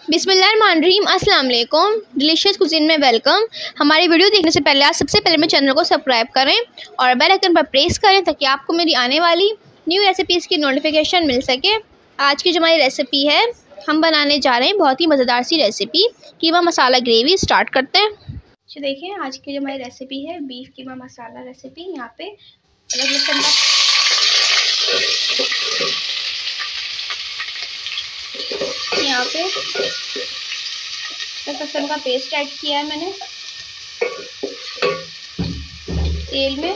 बिस्मिल्लाहिर्रहमानिर्रहीम, अस्सलाम वालेकुम। डिलीशियस कुजीन में वेलकम। हमारी वीडियो देखने से पहले आप सबसे पहले मेरे चैनल को सब्सक्राइब करें और बेल आइकन पर प्रेस करें ताकि आपको मेरी आने वाली न्यू रेसिपीज़ की नोटिफिकेशन मिल सके। आज की जो हमारी रेसिपी है, हम बनाने जा रहे हैं बहुत ही मज़ेदार सी रेसिपी कीमा मसाला ग्रेवी। स्टार्ट करते हैं। तो देखिए, आज की जो हमारी रेसिपी है बीफ कीमा मसाला रेसिपी। यहाँ पे अलग लहसुन का लहसुन का पेस्ट ऐड किया है मैंने तेल में।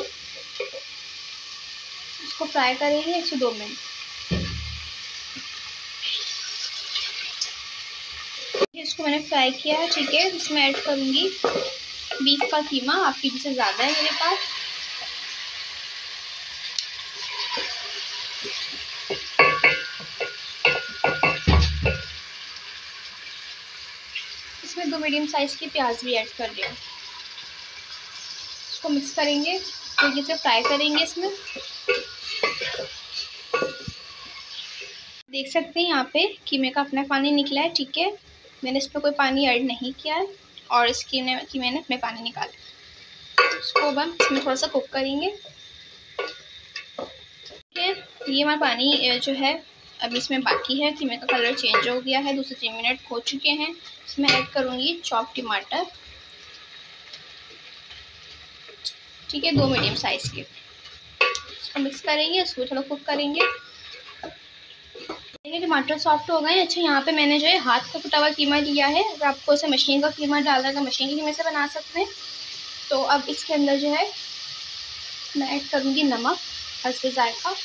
इसको फ्राई करेंगे 1 से 2 मिनट। इसको मैंने फ्राई किया है, ठीक है। इसमें ऐड करूँगी बीफ का कीमा। 1/2 केजी से ज़्यादा है मेरे पास। इसमें 2 मीडियम साइज़ की प्याज भी ऐड कर दिया। इसको मिक्स करेंगे, तरीके से फ्राई करेंगे। इसमें देख सकते हैं यहाँ पे कीमे का अपना पानी निकला है, ठीक है। मैंने इस पर कोई पानी ऐड नहीं किया है और इस कीमे ने अपने पानी निकाला। इसको अब हम इसमें थोड़ा सा कुक करेंगे, ठीक है। ये हमारा पानी जो है अभी इसमें बाकी है। कीमे का कलर चेंज हो गया है, 2 से 3 मिनट हो चुके हैं। इसमें ऐड करूँगी चॉप टमाटर, ठीक है, 2 मीडियम साइज़ के। इसको मिक्स करेंगे, इसको थोड़ा कुक करेंगे। देखिए टमाटर सॉफ्ट हो गए। अच्छा, यहाँ पे मैंने जो है हाथ का कुटा हुआ कीमा लिया है। अगर आपको इसे मशीन का कीमा डालना है तो मशीन के कीमे से बना सकते हैं। तो अब इसके अंदर जो है मैं ऐड करूँगी नमक हस्बे जायका।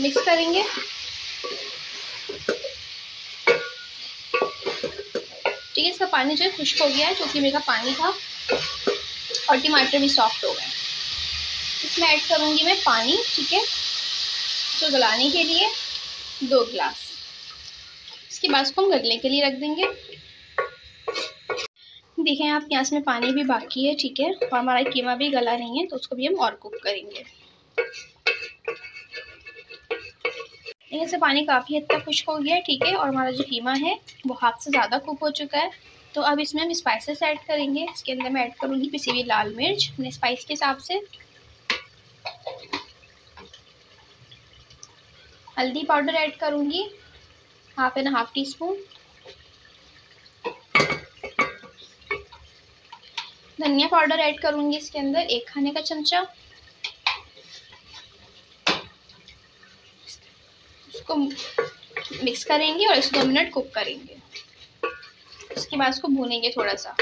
मिक्स करेंगे। ठीक है, इसका पानी जो है खुश्क हो गया है क्योंकि मेरा पानी था और टमाटर भी सॉफ्ट हो गए। इसमें ऐड करूँगी मैं पानी, ठीक है, तो गलाने के लिए 2 गिलास। इसके बाद इसको हम गलने के लिए रख देंगे। देखें आप, यहाँ में पानी भी बाकी है, ठीक है, और हमारा कीमा भी गला नहीं है, तो उसको भी हम और कुक करेंगे। इससे पानी काफ़ी हद तक खुश्क हो गया है, ठीक है, और हमारा जो कीमा है वो हाफ से ज़्यादा कुक हो चुका है। तो अब इसमें हम स्पाइसेस ऐड करेंगे। इसके अंदर मैं ऐड करूँगी पिसी हुई लाल मिर्च अपने स्पाइस के हिसाब से, हल्दी पाउडर ऐड करूँगी 1/2 टीस्पून, धनिया पाउडर ऐड करूँगी इसके अंदर 1 खाने का चमचा। इसको मिक्स करेंगे और इसको 2 मिनट कुक करेंगे। इसके बाद इसको भूनेंगे थोड़ा सा।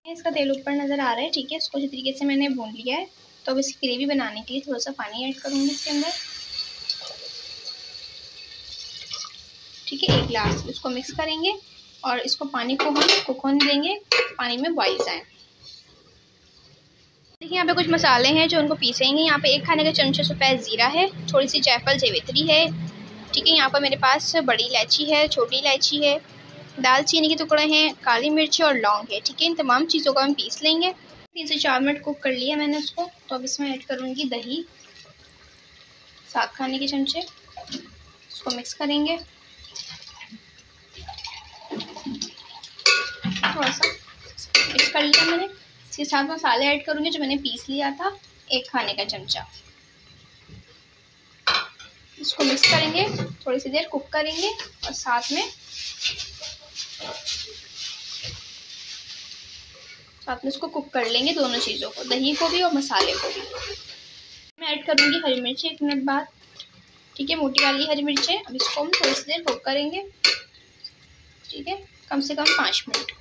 इसका तेल ऊपर नज़र आ रहा है, ठीक है। इसको इस तरीके से मैंने भून लिया है। तो अब इसकी ग्रेवी बनाने के लिए थोड़ा सा पानी ऐड करूँगी इसके अंदर, ठीक है, 1 गिलास। इसको मिक्स करेंगे और इसको पानी को हम कुक होने देंगे, पानी में बॉइल आए। देखिए यहाँ पे कुछ मसाले हैं जो उनको पीसेंगे। यहाँ पे 1 खाने का चमचा सफ़ेद ज़ीरा है, थोड़ी सी जायफल जावित्री है, ठीक है। यहाँ पर मेरे पास बड़ी इलायची है, छोटी इलायची है, दालचीनी के टुकड़े हैं, काली मिर्च और लौंग है, ठीक है। इन तमाम चीज़ों को हम पीस लेंगे। 3 से 4 मिनट कुक कर लिया मैंने उसको। तो अब इसमें ऐड करूँगी दही 7 खाने के चमचे। इसको मिक्स करेंगे, थोड़ा सा मिक्स कर लिया मैंने। इसके साथ मसाले ऐड करूँगी जो मैंने पीस लिया था, 1 खाने का चमचा। इसको मिक्स करेंगे, थोड़ी सी देर कुक करेंगे और साथ में इसको कुक कर लेंगे, दोनों चीज़ों को, दही को भी और मसाले को भी। मैं ऐड करूँगी हरी मिर्ची 1 मिनट बाद, ठीक है, मोटी वाली हरी मिर्चें। अब इसको हम थोड़ी सी देर कुक करेंगे, ठीक है, कम से कम 5 मिनट।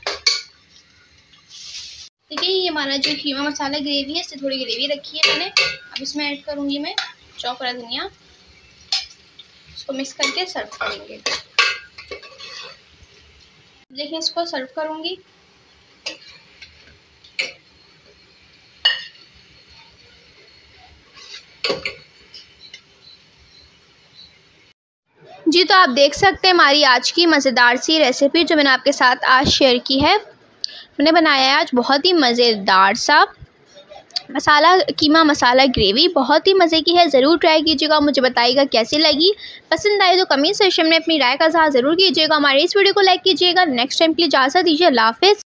देखिए ये हमारा जो कीमा मसाला ग्रेवी है, इससे थोड़ी ग्रेवी रखी है मैंने। अब इसमें ऐड करूँगी मैं चॉप करा धनिया। इसको मिक्स करके सर्व करेंगे। देखिए इसको सर्व करूँगी। जी, तो आप देख सकते हैं हमारी आज की मज़ेदार सी रेसिपी जो मैंने आपके साथ आज शेयर की है। मैंने बनाया है आज बहुत ही मज़ेदार सा मसाला कीमा मसाला ग्रेवी बहुत ही मज़े की है, ज़रूर ट्राई कीजिएगा। मुझे बताइएगा कैसी लगी। पसंद आए तो कमेंट सेक्शन में अपनी राय का इज़हार ज़रूर कीजिएगा। हमारे इस वीडियो को लाइक कीजिएगा। नेक्स्ट टाइम के लिए इजाज़त दीजिए। अल्लाह हाफ़िज़।